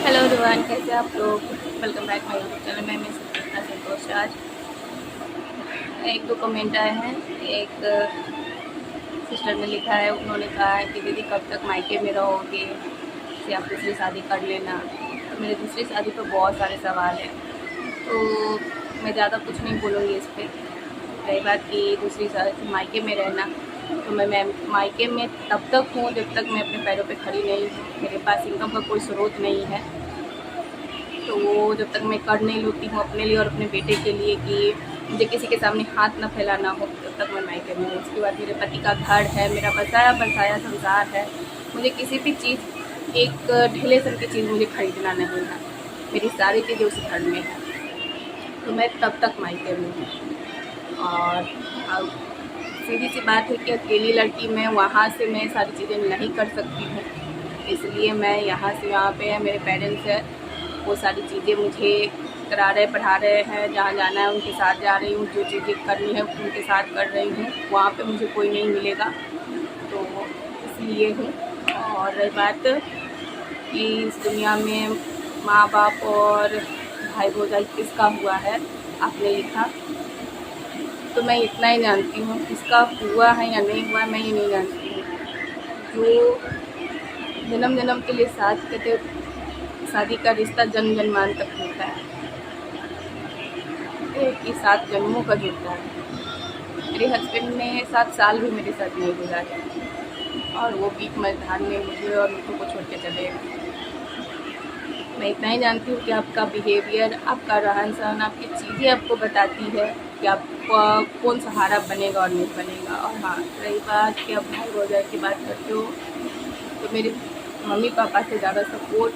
Hello everyone, कैसे आप लोग। Welcome back my YouTube channel में। मैं सुचित्रा संतोष। आज एक दो कमेंट आए हैं। एक सिस्टर ने लिखा है, उन्होंने कहा है कि दीदी कब तक मायके में रहोगे, कि आप दूसरी शादी कर लेना। तो मेरे दूसरी शादी पर बहुत सारे सवाल हैं, तो मैं ज़्यादा कुछ नहीं बोलूँगी इस पर। रही बात की दूसरी शादी मायके में रहना, तो मैं मायके में तब तक हूँ जब तक मैं अपने पैरों पे खड़ी नहीं हूँ। मेरे पास इनकम का कोई स्रोत नहीं है, तो वो जब तक मैं कर नहीं लेती हूँ अपने लिए और अपने बेटे के लिए कि मुझे किसी के सामने हाथ ना फैलाना हो, तब तक मैं मायके में हूँ। उसके बाद मेरे पति का घर है, मेरा बसाया बसाया संसार है। मुझे किसी भी चीज़, एक ढेले सर की चीज़ मुझे खरीदना नहीं है। मेरी सारी चीज़ें उस घर में है, तो मैं तब तक मायके में हूँ। और अब सीधी सी बात है कि अकेली लड़की मैं, वहाँ से मैं सारी चीज़ें नहीं कर सकती हूँ, इसलिए मैं यहाँ से यहाँ पे है। मेरे पेरेंट्स हैं, वो सारी चीज़ें मुझे करा रहे, पढ़ा रहे हैं। जहाँ जाना है उनके साथ जा रही हूँ, जो चीज़ें करनी है उनके साथ कर रही हूँ। वहाँ पे मुझे कोई नहीं मिलेगा, तो इसलिए हूँ। और रही बात कि इस दुनिया में माँ बाप और भाई भौजाई किसका हुआ है, आपने लिखा, तो मैं इतना ही जानती हूँ। किसका हुआ है या नहीं हुआ मैं ये नहीं जानती हूँ। जो जन्म जन्म के लिए साथ कहते, शादी का रिश्ता जन्म जन्मान तक होता है, कि 7 जन्मों का जुड़ता है। मेरे हस्बैंड ने 7 साल भी मेरे साथ नहीं गुजारे, और वो बीच मैदान में मुझे और मिट्टू को छोड़ के चले गए। मैं इतना ही जानती हूँ कि आपका बिहेवियर, आपका रहन सहन, आपकी चीज़ें आपको बताती है कि आपका कौन सहारा बनेगा और नहीं बनेगा। और हाँ, रही बात कि आप भाई भौजाई की बात करते हो, तो मेरे मम्मी पापा से ज़्यादा सपोर्ट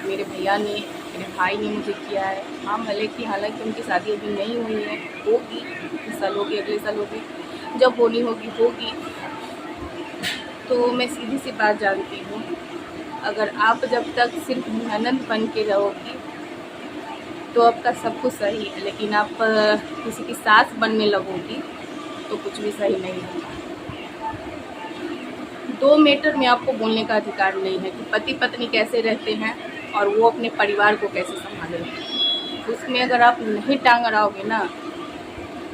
मेरे भैया ने, मेरे भाई ने मुझे किया है। हाँ, भले कि हालांकि उनकी शादी अभी नहीं हुई है, होगी, इस साल होगी, अगले साल होगी, जब होनी होगी होगी। तो मैं सीधी सी बात जानती हूँ, अगर आप जब तक सिर्फ ननद बन के रहोगी तो आपका सब कुछ सही है, लेकिन आप किसी की सास बनने लगोगी तो कुछ भी सही नहीं होगा। 2 मीटर में आपको बोलने का अधिकार नहीं है कि पति पत्नी कैसे रहते हैं और वो अपने परिवार को कैसे संभालेंगे। उसमें अगर आप नहीं टांग अड़ाओगे ना,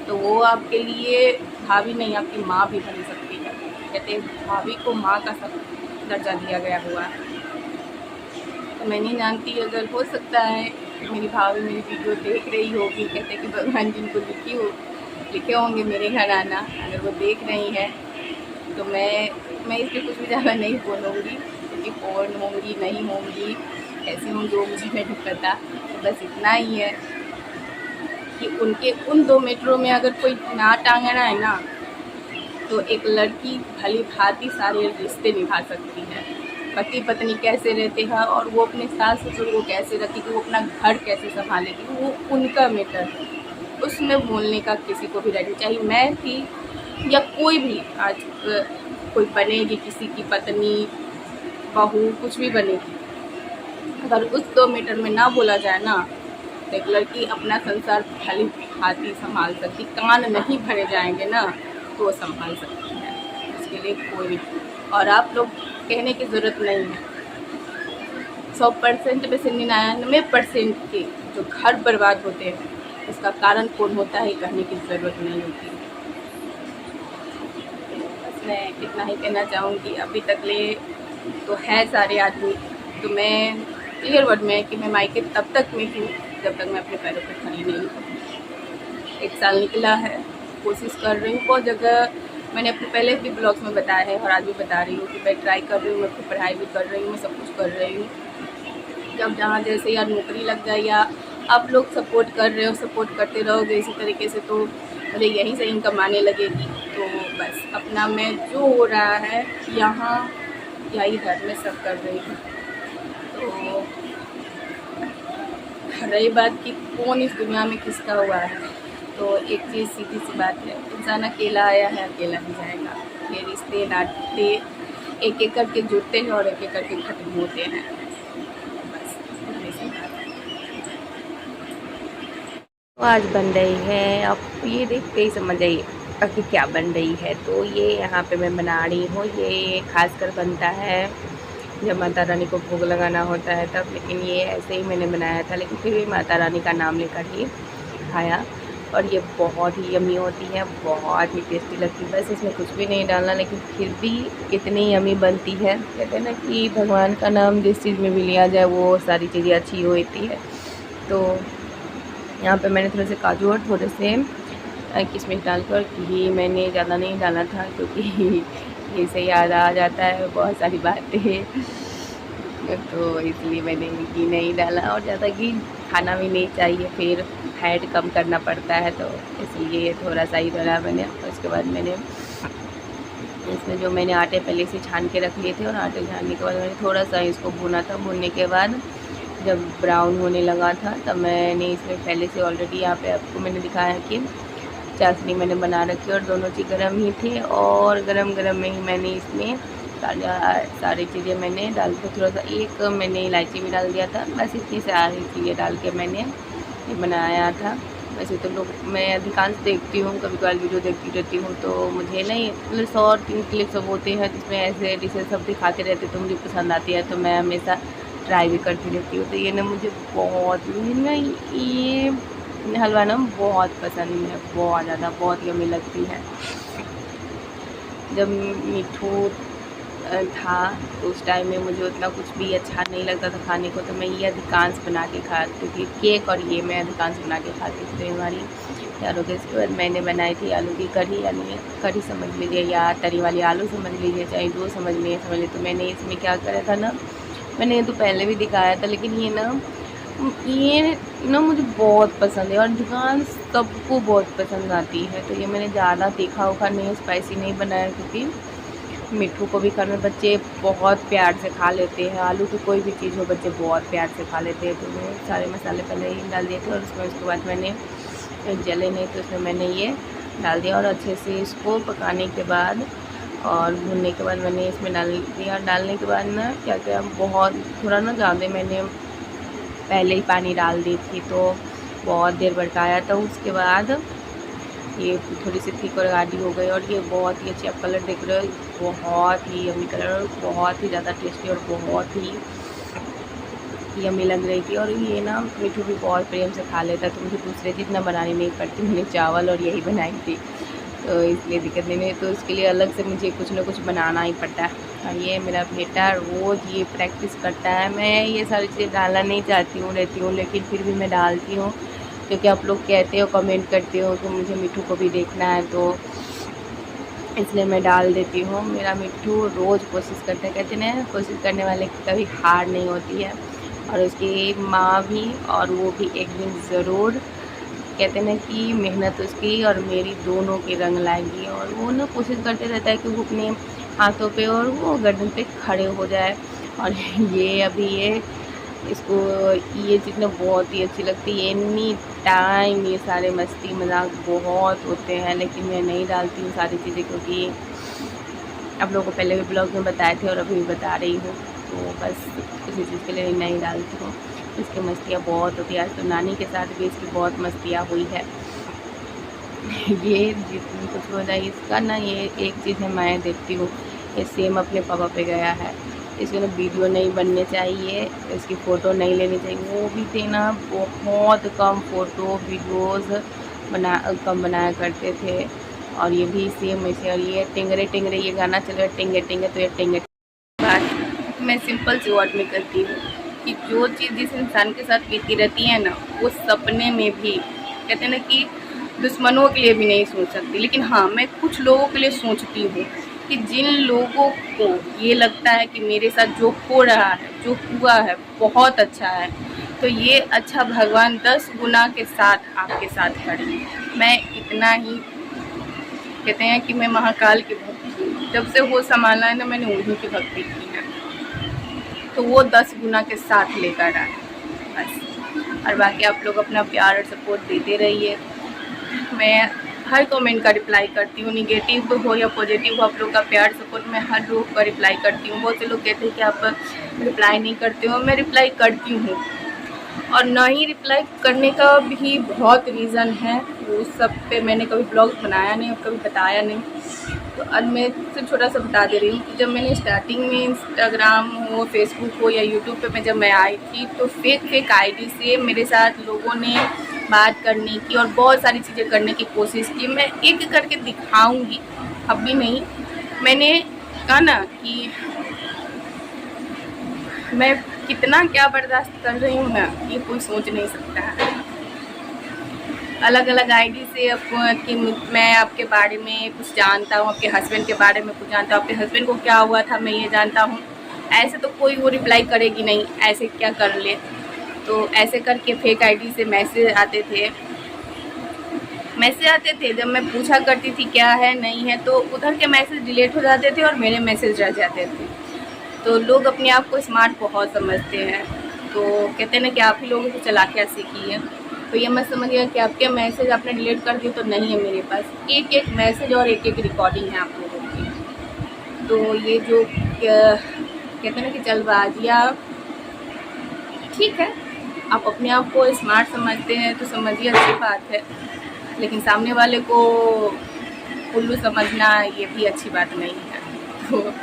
तो वो आपके लिए भाभी नहीं, आपकी माँ भी बन सकती है। कहते हैं भाभी को माँ का सब दर्जा दिया गया हुआ है। तो मैं नहीं जानती, अगर हो सकता है मेरी भाभी मेरी वीडियो देख रही होगी, कहते हैं कि भगवान जिनको लिखे होंगे मेरे घर आना, अगर वो देख रही है तो मैं इस पर कुछ भी ज़्यादा नहीं बोलूँगी, क्योंकि कौन होंगी नहीं होंगी, कैसी होंगी वो मुझे नहीं पता। तो बस इतना ही है कि उनके उन 2 मीटरों में अगर कोई ना टांगना है ना, तो एक लड़की भली भांति सारे रिश्ते निभा सकती है। पति पत्नी कैसे रहते हैं और वो अपने सास ससुर को कैसे रखेगी, वो अपना घर कैसे संभालेगी, वो उनका मैटर है। उसमें बोलने का किसी को भी राइट नहीं, चाहे मैं थी या कोई भी आज कोई बनेगी, किसी की पत्नी बहू कुछ भी बनेगी, अगर उस 2 मीटर में ना बोला जाए ना, तो एक लड़की अपना संसार भली भांति संभाल सकती। कान नहीं भरे जाएंगे ना तो वो संभाल सकती है, उसके लिए कोई नहीं। और आप लोग कहने की ज़रूरत नहीं है। 100% में से 99% के जो घर बर्बाद होते हैं, उसका कारण कौन होता है कहने की ज़रूरत नहीं होती। बस मैं इतना ही कहना चाहूँगी। अभी तक ले तो है सारे आदमी, तो मैं क्लियर वर्ड में है कि मैं मायके तब तक में हूँ जब तक मैं अपने पैरों पर खड़ी नहीं हूँ। 1 साल निकला है, कोशिश कर रही हूँ। बहुत जगह मैंने अपने पहले भी ब्लॉग्स में बताया है और आज भी बता रही हूँ कि मैं ट्राई कर रही हूँ, मैं अपनी पढ़ाई भी कर रही हूँ, मैं सब कुछ कर रही हूँ। जब जहाँ जैसे यार नौकरी लग जाए या आप लोग सपोर्ट कर रहे हो, सपोर्ट करते रहोगे इसी तरीके से, तो मुझे यहीं से इनकम आने लगेगी। तो बस अपना मैं जो हो रहा है यहाँ या इधर मैं सब कर रही हूँ। तो रही बात कि कौन इस दुनिया में किसका हुआ है, तो एक चीज़ सीधी सी बात है, इंसान अकेला आया है अकेला ही जाएगा। ये रिश्ते नाते एक एक करके जुड़ते हैं और एक एक करके खत्म होते हैं। बस इतनी सी बात है। तो आज बन रही है, आप ये देखते ही समझ जाइए कि क्या बन रही है। तो ये यहाँ पे मैं बना रही हूँ, ये खासकर बनता है जब माता रानी को भोग लगाना होता है तब। लेकिन ये ऐसे ही मैंने बनाया था, लेकिन फिर भी माता रानी का नाम लेकर ही खाया। और ये बहुत ही यमी होती है, बहुत ही टेस्टी लगती है। बस इसमें कुछ भी नहीं डालना, लेकिन फिर भी इतनी यमी बनती है। कहते हैं ना कि भगवान का नाम जिस चीज़ में भी लिया जाए वो सारी चीज़ें अच्छी होती है। तो यहाँ पे मैंने थोड़े से काजू और थोड़े से किशमिश डालकर, घी मैंने ज़्यादा नहीं डाला था क्योंकि घी से याद आ जाता है बहुत सारी बातें, तो इसलिए मैंने घी नहीं डाला। और ज़्यादा घी खाना भी नहीं चाहिए, फिर फैट कम करना पड़ता है, तो इसलिए थोड़ा सा ही डाला मैंने। और उसके बाद मैंने इसमें जो मैंने आटे पहले से छान के रख लिए थे, और आटे छानने के बाद मैंने थोड़ा सा इसको भुना था। भुनने के बाद जब ब्राउन होने लगा था तब मैंने इसमें पहले से ऑलरेडी यहाँ पे आपको मैंने दिखाया कि चाशनी मैंने बना रखी, और दोनों चीज़ गर्म ही थे, और गरम गरम में ही मैंने इसमें सारी चीज़ें मैंने डाल के, थोड़ा सा एक मैंने इलायची भी डाल दिया था। बस इतनी सारी चीज़ें डाल के मैंने ये बनाया था। वैसे तो लोग, मैं अधिकांश देखती हूँ, कभी कभार वीडियो देखती रहती हूँ, तो मुझे नहीं मतलब 100-3 क्लिप सब होते हैं जिसमें ऐसे डिशेज सब दिखाते रहते, तो मुझे पसंद आती है, तो मैं हमेशा ट्राई भी करती रहती हूँ। तो ये ना मुझे ये हलवा ना बहुत पसंद है, बहुत ज़्यादा, बहुत यम्मी लगती है। जब मिठू था तो उस टाइम में मुझे उतना कुछ भी अच्छा नहीं लगता था खाने को, तो मैं ये अधिकांश बना के खाती थी। केक और ये मैं अधिकांश बना के खाती थी। तो हमारी चारों के इसके बाद मैंने बनाई थी आलू की कढ़ी, यानी कढ़ी समझ लीजिए या तरी वाली आलू समझ लीजिए, चाहे जो समझ लीजिए। तो मैंने इसमें क्या करा था ना, मैंने ये तो पहले भी दिखाया था, लेकिन ये ना मुझे बहुत पसंद है और अधिकांश सबको बहुत पसंद आती है। तो ये मैंने ज़्यादा तीखा उखा नहीं, स्पाइसी नहीं बनाया, क्योंकि मिट्ठू को भी खाना बच्चे बहुत प्यार से खा लेते हैं। आलू की कोई भी चीज़ हो बच्चे बहुत प्यार से खा लेते हैं। तो मैं सारे मसाले पहले ही डाल दिए थे, और उसके बाद मैंने जले नहीं तो उसमें मैंने ये डाल दिया, और अच्छे से इसको पकाने के बाद और भूनने के बाद मैंने इसमें डाल दिया। डालने के बाद ना क्या किया, बहुत थोड़ा ना ज़्यादा मैंने पहले ही पानी डाल दी थी, तो बहुत देर भड़काया था। उसके बाद ये थोड़ी सी थिक और गाढ़ी हो गई, और ये बहुत ही अच्छी, आप कलर देख रहे हो, बहुत ही यम्मी कलर, और बहुत ही ज़्यादा टेस्टी और बहुत ही यम्मी लग रही थी। और ये ना मिठू भी बहुत प्रेम से खा लेता, तो मुझे दूसरे चीज़ ना बनानी नहीं पड़ती, मैंने चावल और यही बनाई थी, तो इसलिए दिक्कत नहीं है। तो उसके लिए अलग से मुझे कुछ ना कुछ बनाना ही पड़ता है। और ये मेरा बेटा रोज़ ये प्रैक्टिस करता है। मैं ये सारी चीज़ें डालना नहीं चाहती हूँ, लेकिन फिर भी मैं डालती हूँ, क्योंकि आप लोग कहते हो, कमेंट करते हो कि मुझे मिठू को भी देखना है, तो इसलिए मैं डाल देती हूँ। मेरा मिठू रोज़ कोशिश करता है, कहते हैं कोशिश करने वाले की कभी हार नहीं होती है। और उसकी माँ भी, और वो भी एक दिन ज़रूर, कहते हैं कि मेहनत उसकी और मेरी दोनों की रंग लाएगी। और वो ना कोशिश करते रहता है कि वो अपने हाथों पे और वो गर्दन पे खड़े हो जाए। और ये अभी इसको ये चीज़ ना बहुत ही अच्छी लगती है। एनी टाइम ये सारे मस्ती मजाक बहुत होते हैं, लेकिन मैं नहीं डालती हूँ सारी चीज़ें, क्योंकि आप लोगों को पहले भी ब्लॉग में बताए थे और अभी भी बता रही हूँ, तो बस किसी चीज़ के लिए नहीं डालती हूँ। इसकी मस्तियाँ बहुत होती है। आज तो नानी के साथ भी इसकी बहुत मस्तियाँ हुई है। ये जितनी कुछ हो जाए इसका ना, ये एक चीज़ है मैं देखती हूँ, ये सेम अपने पापा पे गया है। इसके ना वीडियो नहीं बनने चाहिए, इसकी फ़ोटो नहीं लेनी चाहिए। वो भी थे ना बहुत कम फ़ोटो वीडियोज़ कम बनाया करते थे। और ये भी सेम ऐसे। और ये टिंगरे टिंगरे ये गाना चल रहा है, टिंगे टिंगे, तो ये टिंगे बात मैं सिंपल सी वर्ड में करती हूँ कि जो चीज़ जिस इंसान के साथ बीती रहती है ना, वो सपने में भी, कहते हैं ना कि दुश्मनों के लिए भी नहीं सोच सकती। लेकिन हाँ, मैं कुछ लोगों के लिए सोचती हूँ कि जिन लोगों को ये लगता है कि मेरे साथ जो हो रहा है, जो हुआ है, बहुत अच्छा है, तो ये अच्छा भगवान 10 गुना के साथ आपके साथ खड़े। मैं इतना ही, कहते हैं कि मैं महाकाल की भक्ति हूँ, जब से वो संभाला है ना, मैंने उन्हीं की भक्ति की है, तो वो 10 गुना के साथ लेकर आए बस। और बाकी आप लोग अपना प्यार और सपोर्ट देते रहिए। मैं हर कमेंट का रिप्लाई करती हूँ, निगेटिव हो या पॉजिटिव हो, आप लोग का प्यार सपोर्ट मैं हर रोज़ का रिप्लाई करती हूँ। बहुत से लोग कहते हैं कि आप रिप्लाई नहीं करते हो, मैं रिप्लाई करती हूँ। और ना ही रिप्लाई करने का भी बहुत रीज़न है, उस सब पे मैंने कभी ब्लॉग बनाया नहीं और कभी बताया नहीं। तो अब मैं सिर्फ छोटा सा बता दे रही हूँ कि जब मैंने स्टार्टिंग में इंस्टाग्राम हो, फेसबुक हो या यूट्यूब पे जब मैं आई थी तो फेक आईडी से मेरे साथ लोगों ने बात करने की और बहुत सारी चीज़ें करने की कोशिश की। मैं एक करके दिखाऊंगी, अब भी नहीं। मैंने कहा ना कि मैं कितना क्या बर्दाश्त कर रही हूँ ना, ये कोई सोच नहीं सकता है। अलग अलग आईडी से कि मैं आपके बारे में कुछ जानता हूँ, आपके हस्बैंड के बारे में कुछ जानता हूँ, आपके हस्बैंड को क्या हुआ था मैं ये जानता हूँ। ऐसे तो कोई वो रिप्लाई करेगी नहीं, ऐसे क्या कर ले। तो ऐसे करके फेक आईडी से मैसेज आते थे। जब मैं पूछा करती थी क्या है नहीं है, तो उधर के मैसेज डिलीट हो जाते थे और मेरे मैसेज रह जाते थे। तो लोग अपने आप को स्मार्ट बहुत समझते हैं, तो कहते हैं ना कि आप ही लोगों को चालाकियाँ सीखी है। तो ये मैं समझ गया कि आपके मैसेज आपने डिलीट कर दिए तो नहीं है मेरे पास, एक एक मैसेज और एक एक रिकॉर्डिंग है आप लोगों की। तो ये जो कहते हैं ना कि जल्दबाजियाँ, ठीक है, आप अपने आप को स्मार्ट समझते हैं तो समझिए, अच्छी बात है, लेकिन सामने वाले को उल्लू समझना ये भी अच्छी बात नहीं है। तो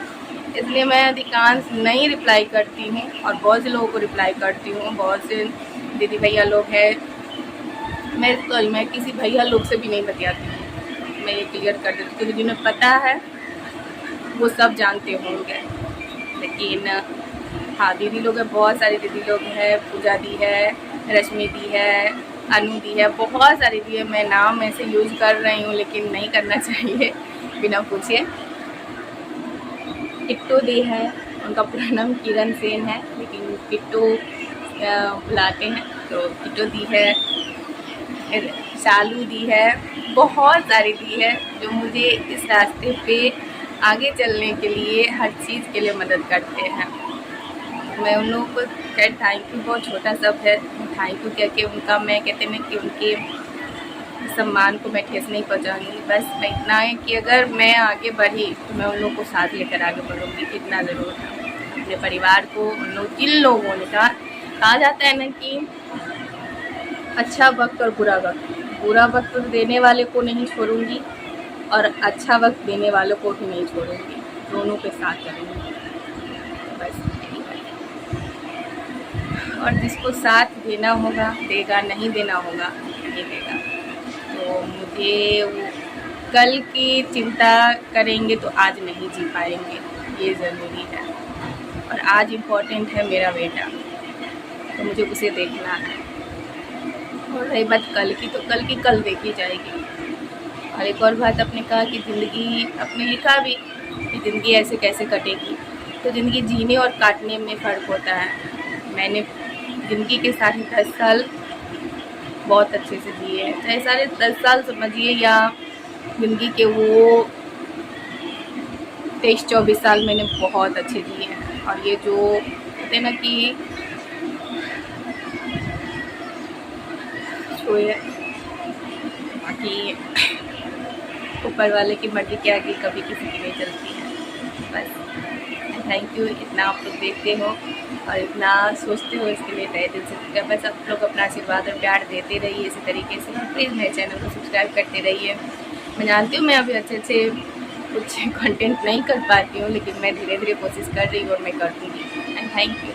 इसलिए मैं अधिकांश नहीं रिप्लाई करती हूँ और बहुत से लोगों को रिप्लाई करती हूँ। बहुत से दीदी भैया लोग हैं, मैं किसी भैया लोग से भी नहीं बतियाती हूँ, मैं ये क्लियर कर देती हूँ, क्योंकि जिन्हें पता है वो सब जानते होंगे। लेकिन हाँ, दीदी लोग हैं, बहुत सारी दीदी लोग हैं, पूजा दी है, रश्मि दी है, अनु दी है, बहुत सारी दी है। मैं नाम ऐसे यूज़ कर रही हूँ लेकिन नहीं करना चाहिए बिना पूछे। किट्टू दी है, उनका पूरा नाम किरण सेन है लेकिन किट्टू बुलाते हैं, तो किट्टू दी है, शालू दी है, बहुत सारी दी है जो मुझे इस रास्ते पे आगे चलने के लिए हर चीज़ के लिए मदद करते हैं। मैं उन लोगों को खैर थैंक यू, बहुत छोटा शब्द है, थैंक यू कह के उनका, मैं कहते हैं कि उनके सम्मान को मैं ठेस नहीं पहुँचाऊँगी। बस मैं इतना है कि अगर मैं आगे बढ़ी तो मैं उन लोगों को साथ लेकर आगे बढ़ूँगी, इतना ज़रूर है। अपने परिवार को जिन लोगों ने कहा जाता है ना कि अच्छा वक्त और बुरा वक्त देने वाले को नहीं छोड़ूंगी और अच्छा वक्त देने वालों को भी नहीं छोड़ूंगी, दोनों के साथ चलूँगी, बस यही है। और जिसको साथ देना होगा देगा, नहीं देना होगा नहीं देगा। तो मुझे वो कल की चिंता करेंगे तो आज नहीं जी पाएंगे, ये ज़रूरी है। और आज इम्पोर्टेंट है मेरा बेटा, तो मुझे उसे देखना है। और रही बात कल की, तो कल की कल देखी जाएगी। और एक और बात आपने कहा कि ज़िंदगी, आपने लिखा भी कि ज़िंदगी ऐसे कैसे कटेगी, तो ज़िंदगी जीने और काटने में फ़र्क होता है। मैंने ज़िंदगी के सारे 10 साल बहुत अच्छे से जिए हैं, चाहे सारे 10 साल समझिए या ज़िंदगी के वो 23-24 साल मैंने बहुत अच्छे जिए हैं। और ये जो कहते हैं ना कि बाकी ऊपर वाले की मर्जी के आगे कभी किसी की नहीं चलती है। बस थैंक यू, इतना आप लोग देखते हो और इतना सोचते हो, इसके लिए तहे दिल से बस आप लोग अपना आशीर्वाद और प्यार देते रहिए इसी तरीके से। प्लीज़ मेरे चैनल को सब्सक्राइब करते रहिए। मैं जानती हूँ मैं अभी अच्छे कुछ कंटेंट नहीं कर पाती हूँ, लेकिन मैं धीरे धीरे कोशिश कर रही हूँ और मैं कर दूँगी। And thank you.